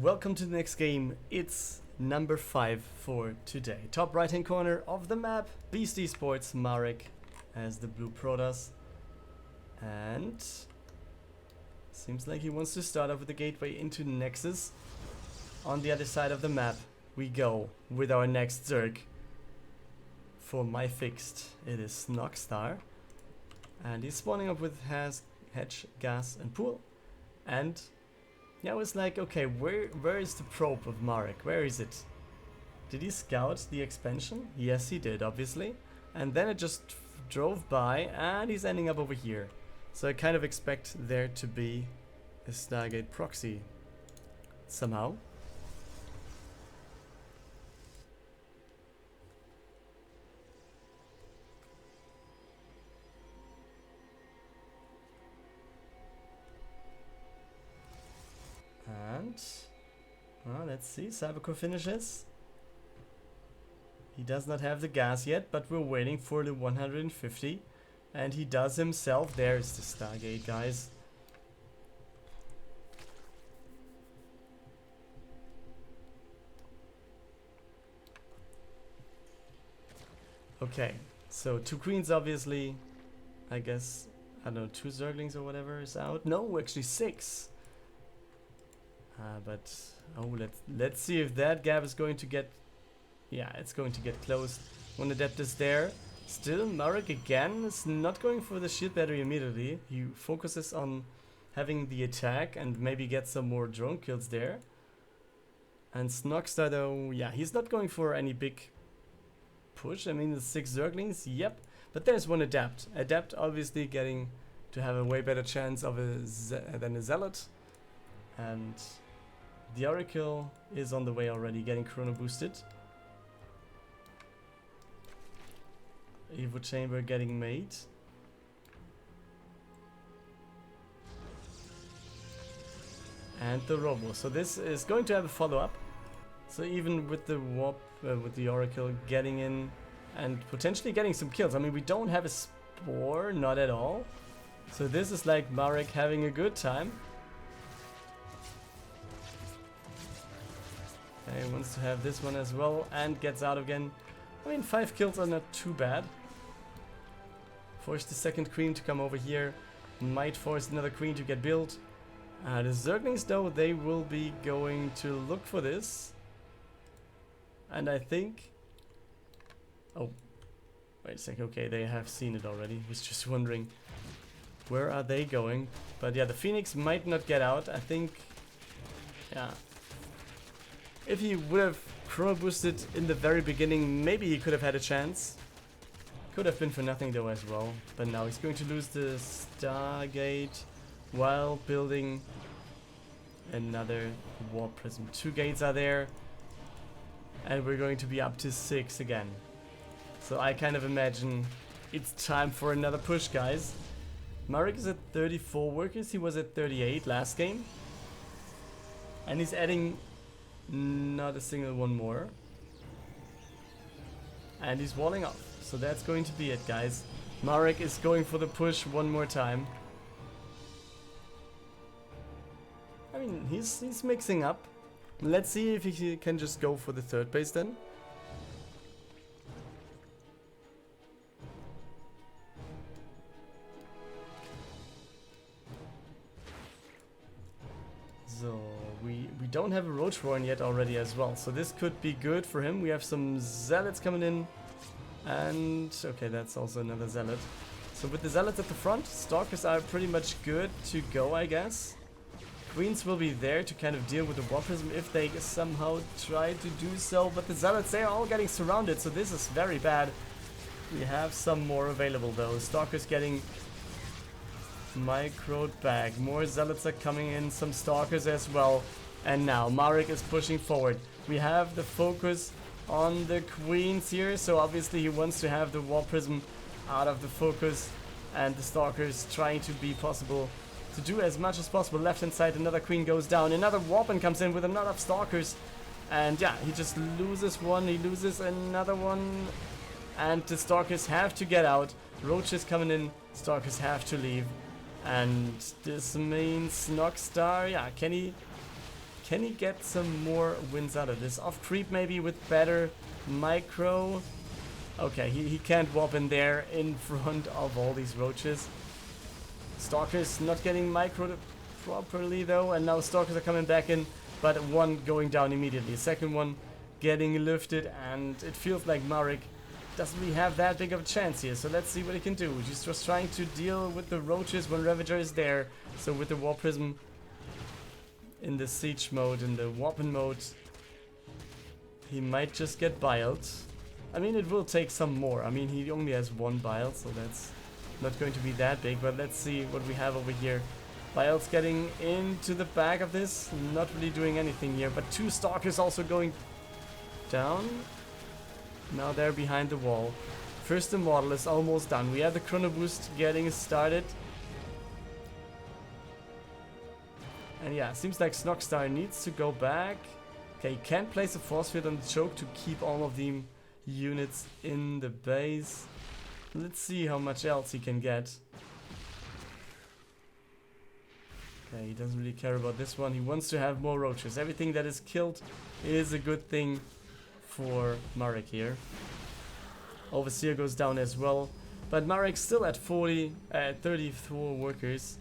Welcome to the next game. It's number 5 for today. Top right hand corner of the map, BeAsT Esports, MariK as the blue Protoss. And seems like he wants to start off with the gateway into Nexus. On the other side of the map we go with our next Zerg. For MyFixed, it is Snoxtar. And he's spawning up with Hedge, Gas and Pool. And yeah, I was like, okay, where is the probe of MariK? Where is it? Did he scout the expansion? Yes, he did, obviously. And then it just drove by and he's ending up over here. So I kind of expect there to be a Stargate proxy somehow. And well, let's see, Cybercore finishes. He does not have the gas yet, but we're waiting for the 150. And he does himself. There's the Stargate, guys. Okay, so 2 queens obviously. I guess, I don't know, 2 Zerglings or whatever is out. No, actually 6. But oh, let's see if that gap is going to get, yeah, it's going to get closed. One adept is there. Still, MariK again is not going for the shield battery immediately. He focuses on having the attack and maybe get some more drone kills there. And Snoxtar though, yeah, he's not going for any big push. I mean, the 6 Zerglings, yep. But there's one adept. Adept obviously getting to have a way better chance of than a Zealot. And the Oracle is on the way already, getting chrono boosted. Evo chamber getting made. And the Robo. So this is going to have a follow-up. So even with the Warp, with the Oracle getting in and potentially getting some kills. I mean, we don't have a Spore, not at all. So this is like MariK having a good time. He wants to have this one as well and gets out again. I mean, 5 kills are not too bad. Force the second queen to come over here. Might force another queen to get built. The Zerglings though, they will be going to look for this. And I think... oh, wait a second. Okay, they have seen it already. Was just wondering where are they going. But yeah, the Phoenix might not get out. I think... yeah. If he would have chrono boosted in the very beginning, maybe he could have had a chance. Could have been for nothing though as well. But now he's going to lose the Stargate while building another Warp Prism. 2 gates are there. And we're going to be up to 6 again. So I kind of imagine it's time for another push, guys. MariK is at 34 workers. He was at 38 last game. And he's adding... not a single one more. And he's walling off. So that's going to be it, guys. MariK is going for the push one more time. I mean, he's mixing up. Let's see if he can just go for the 3rd base then. So we don't have a Roach Warren yet already as well, so this could be good for him. We have some Zealots coming in, and okay, that's also another Zealot. So with the Zealots at the front, Stalkers are pretty much good to go, I guess. Queens will be there to kind of deal with the Warp Prism if they somehow try to do so, but the Zealots, they are all getting surrounded, so this is very bad. We have some more available though. Stalkers getting microed back. More Zealots are coming in, some Stalkers as well. And now MariK is pushing forward. We have the focus on the Queens here, so obviously he wants to have the Warp Prism out of the focus. And the Stalkers trying to be possible to do as much as possible. Left hand side, another Queen goes down. Another Warpen comes in with another Stalkers. And yeah, he just loses one, he loses another one. And the Stalkers have to get out. Roach is coming in, Stalkers have to leave. And this means Snoxtar, yeah, can Can he get some more wins out of this? Off creep maybe with better micro. Okay, he can't warp in there in front of all these roaches. Stalkers not getting micro properly though, and now Stalkers are coming back in, but one going down immediately. Second one getting lifted, and it feels like MariK doesn't really have that big of a chance here. So let's see what he can do. He's just trying to deal with the roaches when Ravager is there. So with the Warp Prism in the siege mode, in the warping mode, he might just get biled. I mean, it will take some more. I mean, he only has one bile, so that's not going to be that big. But let's see what we have over here. Bile's getting into the back of this, not really doing anything here. But two Stalkers also going down. Now they're behind the wall. First Immortal is almost done. We have the Chrono Boost getting started. And yeah, seems like Snoxtar needs to go back. Okay, he can't place a force field on the choke to keep all of the units in the base. Let's see how much else he can get. Okay, he doesn't really care about this one. He wants to have more roaches. Everything that is killed is a good thing for MariK here. Overseer goes down as well. But MariK's still at 34 workers.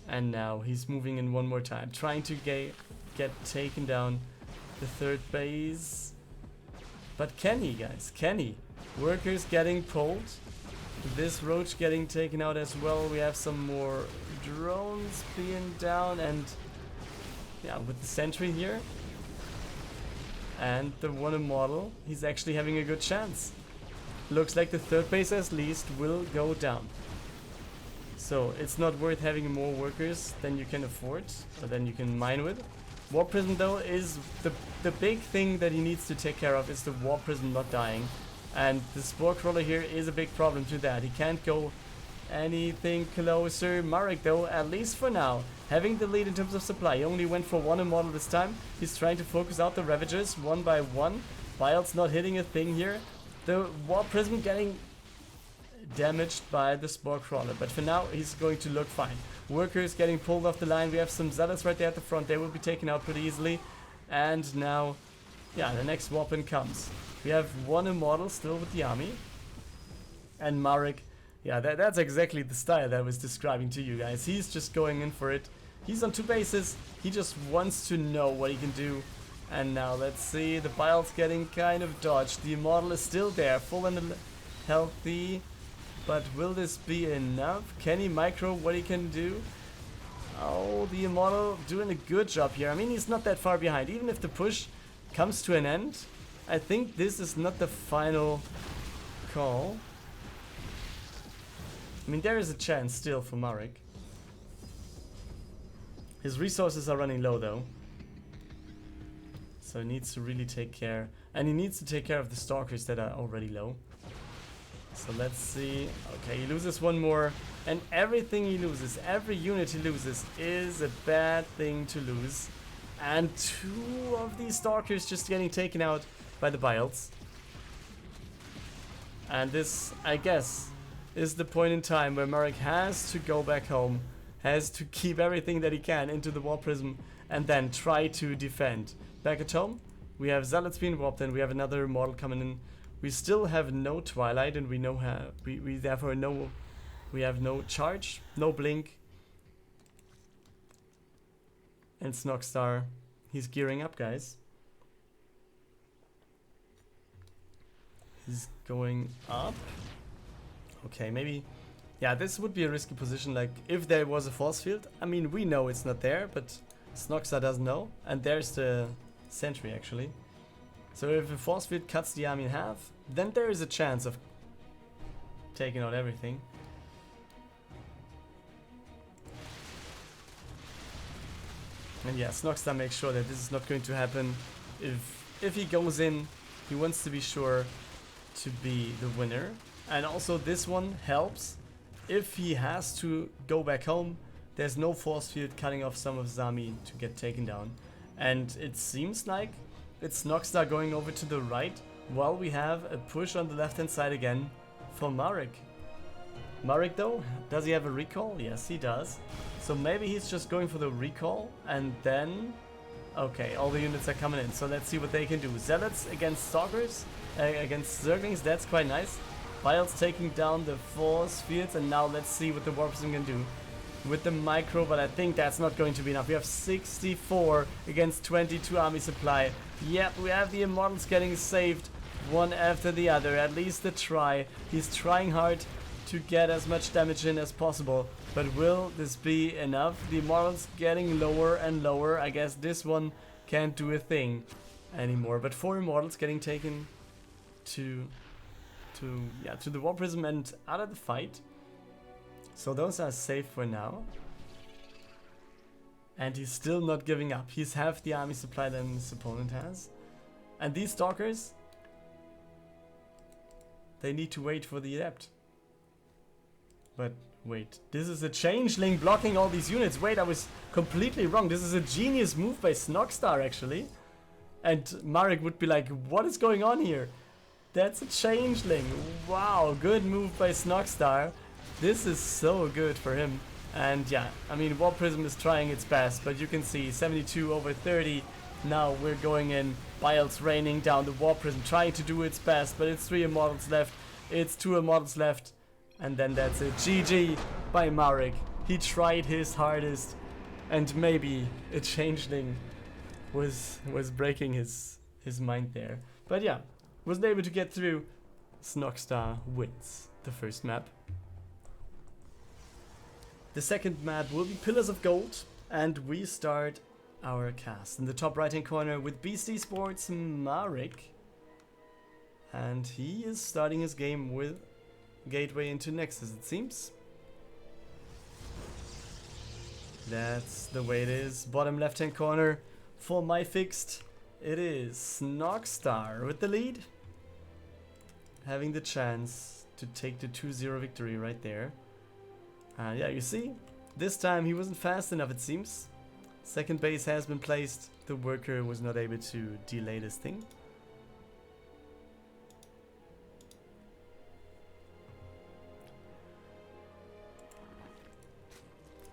And now he's moving in one more time, trying to get taken down the third base. But can he, guys? Can he? Workers getting pulled. This roach getting taken out as well. We have some more drones being down, and yeah, with the sentry here and the one Immortal, he's actually having a good chance. Looks like the third base at least will go down. So it's not worth having more workers than you can afford, or than you can mine with. Warp Prism though is the big thing that he needs to take care of, is the Warp Prism not dying. And the Spore Crawler here is a big problem to that. He can't go anything closer. MariK though, at least for now, having the lead in terms of supply. He only went for one Immortal this time. He's trying to focus out the Ravagers one by one. Bile's not hitting a thing here. The Warp Prism getting damaged by the Spore Crawler, but for now he's going to look fine. Workers getting pulled off the line. We have some Zealots right there at the front. They will be taken out pretty easily. And now, yeah, the next weapon comes. We have one Immortal still with the army. And MariK, yeah, that's exactly the style that I was describing to you guys. He's just going in for it. He's on two bases. He just wants to know what he can do. And now let's see, the Bile's getting kind of dodged. The Immortal is still there, full and healthy. But will this be enough? Can he micro what he can do? Oh, the Immortal doing a good job here. I mean, he's not that far behind. Even if the push comes to an end, I think this is not the final call. I mean, there is a chance still for MariK. His resources are running low though. So he needs to really take care. And he needs to take care of the Stalkers that are already low. So let's see. Okay, he loses one more. And everything he loses, every unit he loses, is a bad thing to lose. And two of these Stalkers just getting taken out by the Biles. And this, I guess, is the point in time where MariK has to go back home, has to keep everything that he can into the Warp Prism, and then try to defend. Back at home, we have Zealots being warped, and we have another Immortal coming in. We still have no Twilight, and we know how we therefore know we have no charge, no blink. And Snoxtar, he's gearing up, guys. He's going up. Okay, maybe. Yeah, this would be a risky position, like if there was a force field. I mean, we know it's not there, but Snoxtar doesn't know. And there's the sentry, actually. So if a force field cuts the army in half, then there is a chance of taking out everything. And yeah, Snoxtar makes sure that this is not going to happen. If he goes in, he wants to be sure to be the winner. And also this one helps. If he has to go back home, there's no force field cutting off some of his army to get taken down. And it seems like it's Snoxtar going over to the right, while we have a push on the left hand side again for MariK. MariK though, does he have a recall? Yes, he does. So maybe he's just going for the recall and then... Okay, all the units are coming in, so let's see what they can do. Zealots against Stalkers, against Zerglings, that's quite nice. BeAsT taking down the 4 spheres, and now let's see what the War Prism can do with the micro, but I think that's not going to be enough. We have 64 against 22 army supply. Yep, we have the Immortals getting saved one after the other, at least a try. He's trying hard to get as much damage in as possible, but will this be enough? The Immortals getting lower and lower. I guess this one can't do a thing anymore, but 4 Immortals getting taken to the War Prism and out of the fight. So those are safe for now. And he's still not giving up. He's half the army supply than his opponent has. And these Stalkers, they need to wait for the Adept. But wait, this is a Changeling blocking all these units. Wait, I was completely wrong. This is a genius move by Snoxtar actually. And MariK would be like, what is going on here? That's a Changeling. Wow, good move by Snoxtar. This is so good for him. And yeah, I mean, War Prism is trying its best, but you can see 72 over 30. Now we're going in. BeAsT raining down the War Prism, trying to do its best, but it's 3 Immortals left. It's 2 Immortals left. And then that's it. GG by MariK. He tried his hardest. And maybe a Changeling was breaking his mind there. But yeah, wasn't able to get through. Snoxtar wins the first map. The second map will be Pillars of Gold, and we start our cast in the top right hand corner with BeAsT Esports MariK. And he is starting his game with Gateway into Nexus, it seems. That's the way it is. Bottom left hand corner for MyFixed, it is Snoxtar with the lead, having the chance to take the 2-0 victory right there. And yeah, you see, this time he wasn't fast enough, it seems. Second base has been placed. The worker was not able to delay this thing.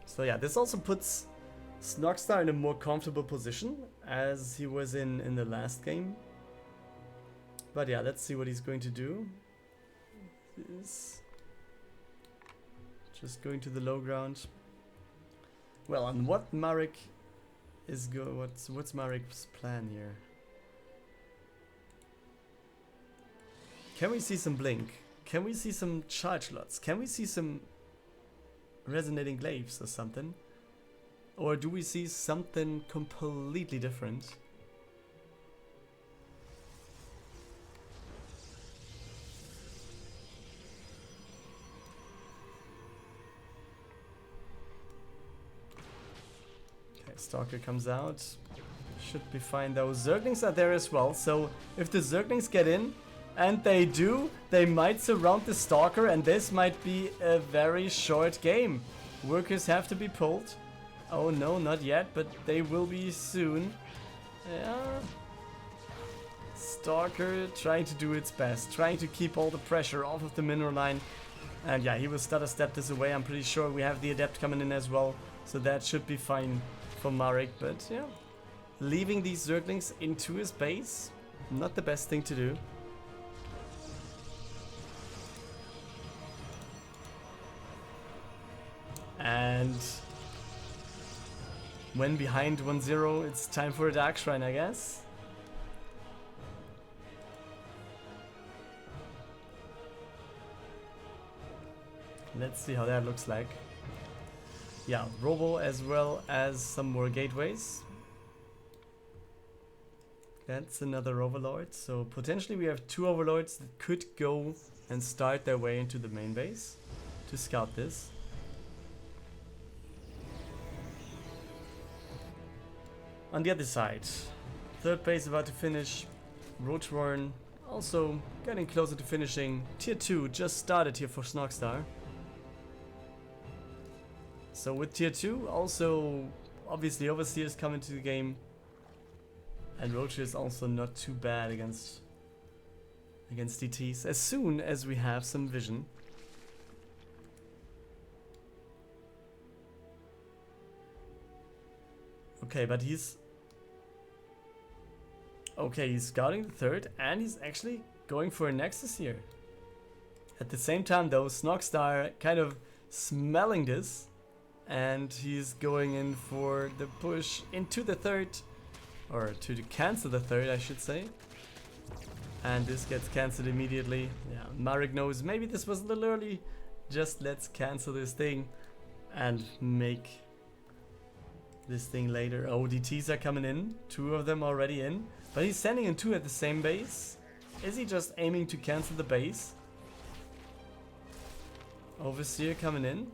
So yeah, this also puts Snoxtar in a more comfortable position as he was in the last game. But yeah, let's see what he's going to do. He's just going to the low ground. Well, and what MariK is what's MariK's plan here? Can we see some blink? Can we see some charge lots? Can we see some resonating glaives or something? Or do we see something completely different? Okay, Stalker comes out. Should be fine though. Zerglings are there as well, so if the Zerglings get in, and they do, they might surround the Stalker, and this might be a very short game. Workers have to be pulled. Oh no, not yet, but they will be soon. Yeah. Stalker trying to do its best, trying to keep all the pressure off of the mineral line. And yeah, he will stutter step this away. I'm pretty sure we have the Adept coming in as well, so that should be fine for MariK. But yeah, leaving these Zerglings into his base, not the best thing to do. And when behind 1-0, it's time for a Dark Shrine, I guess. Let's see how that looks like. Yeah, Robo as well as some more gateways. That's another Overlord. So potentially we have 2 Overlords that could go and start their way into the main base to scout this. On the other side, third base about to finish. Roachworn also getting closer to finishing. Tier 2 just started here for Snoxtar. So with Tier 2, also obviously Overseers come into the game. And Roach is also not too bad against DTs, as soon as we have some vision. Okay, but he's... Okay, he's scouting the third, and he's actually going for a Nexus here. At the same time though, Snoxtar kind of smelling this, and he's going in for the push into the third, or to cancel the third I should say. And this gets cancelled immediately. Yeah, MariK knows maybe this was a little early, just let's cancel this thing and make this thing later. Oh, DTs are coming in, 2 of them already in, but he's sending in 2 at the same base. Is he just aiming to cancel the base? Overseer coming in,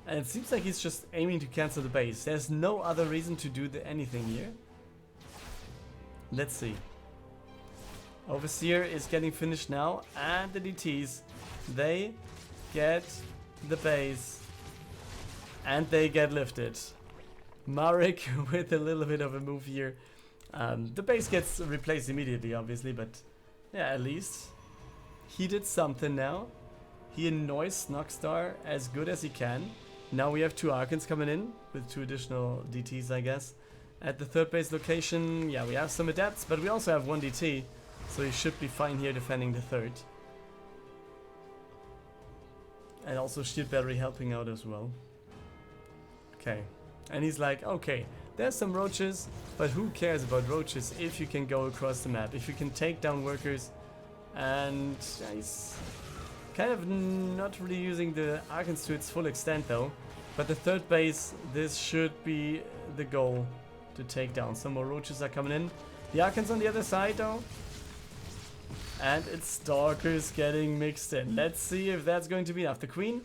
and it seems like he's just aiming to cancel the base. There's no other reason to do anything here. Let's see. Overseer is getting finished now, and the DTs, they get the base and they get lifted. MariK with a little bit of a move here. The base gets replaced immediately obviously, but yeah, at least he did something now. He annoys Snoxtar as good as he can. Now we have 2 Archons coming in with 2 additional DTs, I guess. At the third base location, yeah, we have some adepts, but we also have 1 DT, so he should be fine here defending the third. And also shield battery helping out as well. Okay, and he's like, okay, there's some roaches, but who cares about roaches if you can go across the map, if you can take down workers. And yeah, he's kind of not really using the Archons to its full extent though. But the third base, this should be the goal to take down. Some more roaches are coming in. The Archons on the other side though. And it's Stalkers getting mixed in. Let's see if that's going to be enough. The Queen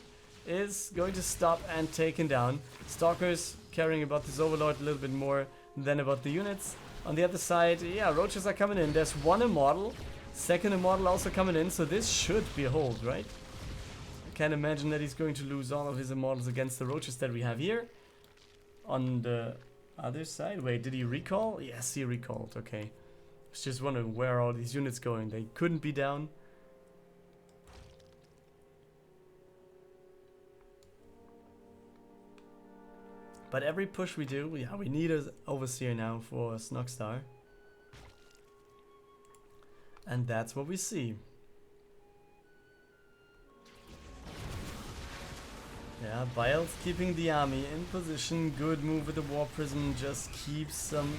is going to stop and taken down. Stalkers caring about this Overlord a little bit more than about the units. On the other side, yeah, roaches are coming in. There's 1 Immortal. Second Immortal also coming in, so this should be a hold, right? I can't imagine that he's going to lose all of his Immortals against the roaches that we have here. On the other side, wait, did he recall? Yes, he recalled, okay. I was just wondering where are all these units going. They couldn't be down. But every push we do, yeah, we need an Overseer now for Snoxtar. And that's what we see. Yeah, BeAsT keeping the army in position. Good move with the War Prism. Just keeps some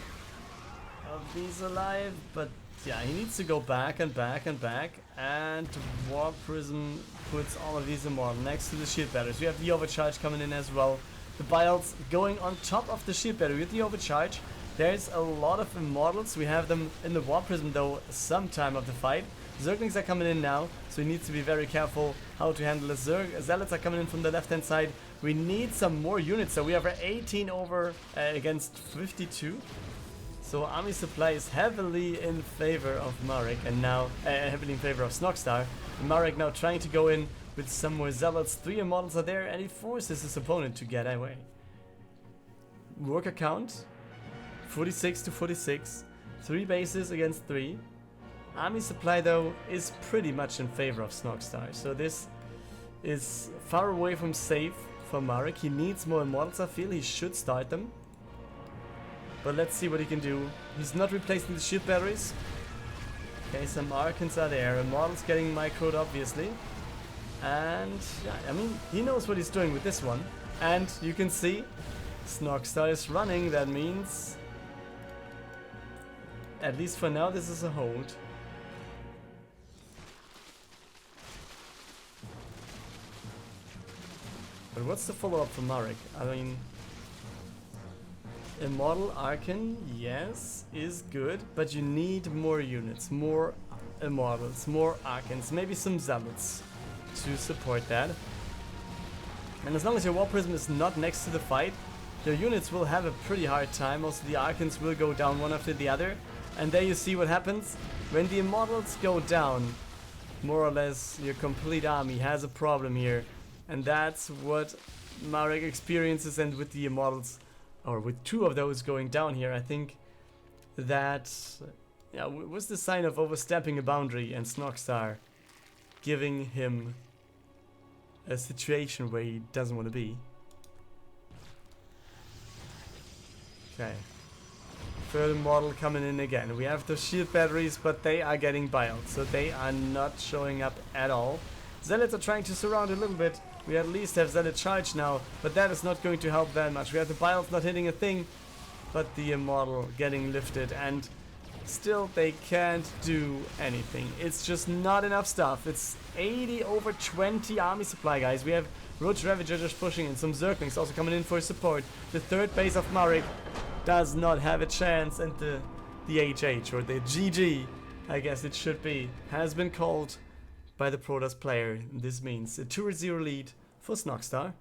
of these alive. But yeah, he needs to go back and back and back. And War Prism puts all of these Immortal next to the shield batteries. We have the overcharge coming in as well. The BeAsT going on top of the shield battery with the overcharge. There's a lot of Immortals. We have them in the War Prism though some time of the fight. Zerglings are coming in now, so he needs to be very careful how to handle the Zealots are coming in from the left hand side. We need some more units, so we have 18 over against 52. So army supply is heavily in favor of MariK, and now heavily in favor of Snoxtar. MariK now trying to go in with some more Zealots. 3 Immortals are there, and he forces his opponent to get away. Worker count 46 to 46, 3 bases against 3. Army supply though is pretty much in favor of Snoxtar, so this is far away from safe for MariK. He needs more Immortals, I feel. He should start them. But let's see what he can do. He's not replacing the shield batteries. Okay, some Archons are there. Immortals getting microed obviously. And yeah, I mean, he knows what he's doing with this one. And you can see Snoxtar is running. That means, at least for now, this is a hold. But what's the follow-up for MariK? I mean, Immortal Archon, yes, is good, but you need more units, more Immortals, more Archons, maybe some Zealots to support that. And as long as your War Prism is not next to the fight, your units will have a pretty hard time. Also, the Archons will go down one after the other. And there you see what happens. When the Immortals go down, more or less your complete army has a problem here. And that's what MariK experiences, and with the Immortals, or with 2 of those going down here, I think that was the sign of overstepping a boundary and Snoxtar giving him a situation where he doesn't want to be. Okay. Further model coming in again. We have the shield batteries, but they are getting biled, so they are not showing up at all. Zealots are trying to surround a little bit. We at least have Zealot charge now, but that is not going to help that much. We have the biles not hitting a thing, but the model getting lifted, and still they can't do anything. It's just not enough stuff. It's 80 over 20 army supply, guys. We have Roach Ravager just pushing in, some Zerglings also coming in for support. The third base of MariK does not have a chance, and the HH, or the GG, I guess it should be, has been called by the Protoss player. This means a 2-0 lead for Snoxtar.